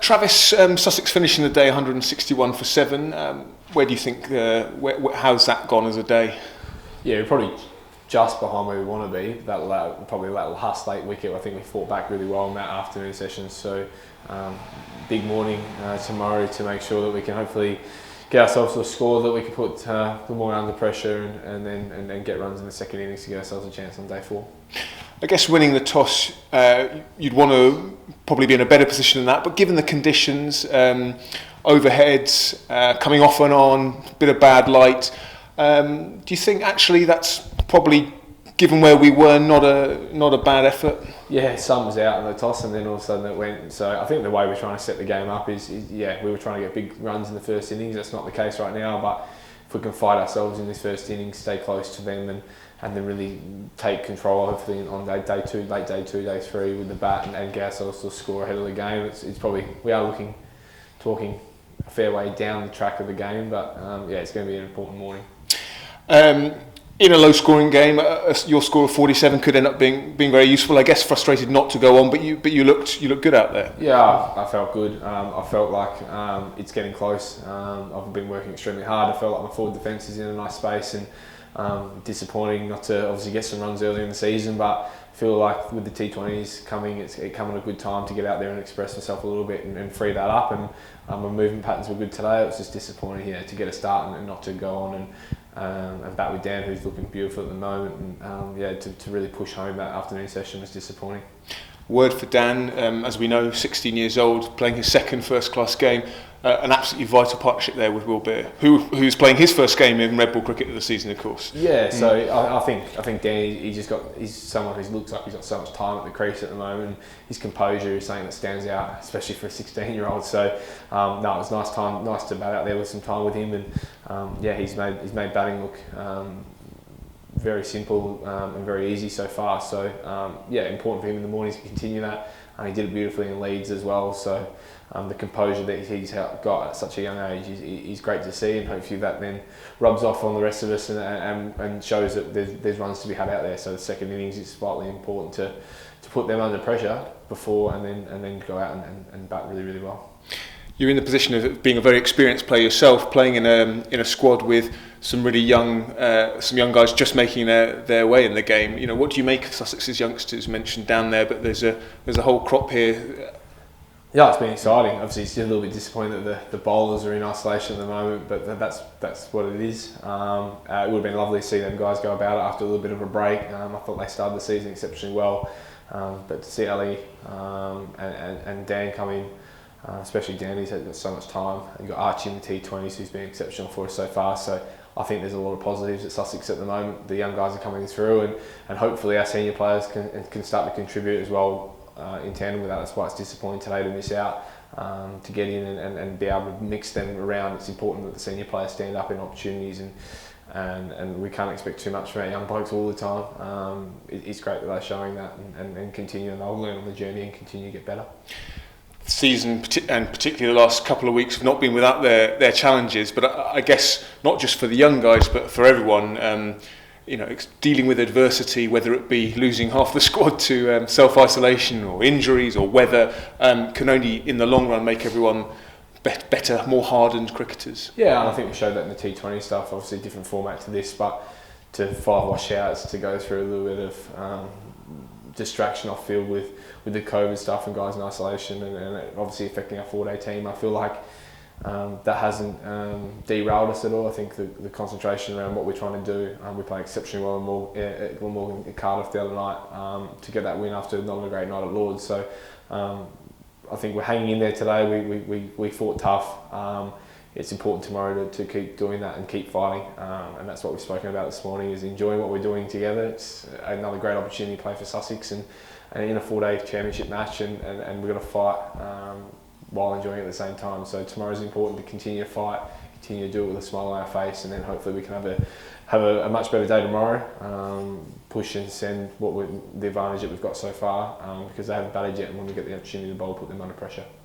Travis, Sussex finishing the day 161 for 7. Where do you think, how's that gone as a day? Yeah, we're probably just behind where we want to be. Probably that last late wicket, I think we fought back really well in that afternoon session. So big morning tomorrow to make sure that we can hopefully get ourselves to a score that we can put Glamorgan under pressure and then get runs in the second innings to give ourselves a chance on day 4. I guess winning the toss, you'd want to probably be in a better position than that, but given the conditions, overheads, coming off and on, a bit of bad light, do you think actually that's probably, given where we were, not a bad effort? Yeah, sun was out in the toss and then all of a sudden it went. So I think the way we're trying to set the game up is we were trying to get big runs in the first innings. That's not the case right now, but if we can fight ourselves in this first innings, stay close to them and then really take control hopefully on late day 2, day 3 with the bat and get ourselves to a score ahead of the game. It's probably, we are talking a fair way down the track of the game, but it's going to be an important morning. In a low-scoring game, your score of 47 could end up being very useful. I guess frustrated not to go on, but you looked good out there. Yeah, I felt good. I felt like it's getting close. I've been working extremely hard. I felt like my forward defence is in a nice space and disappointing not to obviously get some runs early in the season, but I feel like with the T20s coming, it's coming at a good time to get out there and express myself a little bit and free that up. And my movement patterns were good today. It was just disappointing to get a start and not to go on and bat with Dan, who's looking beautiful at the moment. And to really push home that afternoon session was disappointing. Word for Dan, as we know, 16 years old, playing his second first-class game. An absolutely vital partnership there with Will Beer, who's playing his first game in red ball cricket of the season, of course. Yeah, so I think Dan, he's someone who looks like he's got so much time at the crease at the moment. His composure is something that stands out, especially for a 16-year-old. So it was nice to bat out there with some time with him, and he's made batting look very simple and very easy so far. So important for him in the mornings to continue that, and he did it beautifully in Leeds as well. So the composure that he's got at such a young age is great to see, and hopefully that then rubs off on the rest of us and shows that there's runs to be had out there. So the second innings is vitally important to put them under pressure before and then go out and bat really, really well. You're in the position of being a very experienced player yourself, playing in a squad with some really young guys just making their way in the game. You know, what do you make of Sussex's youngsters mentioned down there? But there's a whole crop here. Yeah, it's been exciting. Obviously, it's a little bit disappointing that the bowlers are in isolation at the moment, but that's what it is. It would have been lovely to see them guys go about it after a little bit of a break. I thought they started the season exceptionally well, but to see Ali and Dan come in, especially Dan, he's had so much time. You've got Archie in the T20s, who's been exceptional for us so far. So I think there's a lot of positives at Sussex at the moment. The young guys are coming through, and hopefully our senior players can start to contribute as well. In tandem with that. That's why it's disappointing today to miss out to get in and be able to mix them around. It's important that the senior players stand up in opportunities and we can't expect too much from our young blokes all the time. It's great that they're showing that and continue, and they'll learn on the journey and continue to get better. The season and particularly the last couple of weeks have not been without their challenges, but I guess not just for the young guys but for everyone. Dealing with adversity, whether it be losing half the squad to self-isolation or injuries or weather, can only in the long run make everyone better, more hardened cricketers. Yeah, and I think we showed that in the T20 stuff. Obviously a different format to this, but to 5 washouts, to go through a little bit of distraction off field with the COVID stuff and guys in isolation and obviously affecting our 4-day team. I feel like that hasn't derailed us at all. I think the concentration around what we're trying to do, we played exceptionally well at Glamorgan at Cardiff the other night to get that win after not a great night at Lord's. So I think we're hanging in there today. We fought tough. It's important tomorrow to keep doing that and keep fighting, and that's what we've spoken about this morning, is enjoying what we're doing together. It's another great opportunity to play for Sussex and in a 4-day championship match, and we're going to fight while enjoying it at the same time. So tomorrow's important to continue to fight, continue to do it with a smile on our face, and then hopefully we can have a much better day tomorrow. Push and send the advantage that we've got so far, because they haven't batted yet, and when we get the opportunity to bowl, put them under pressure.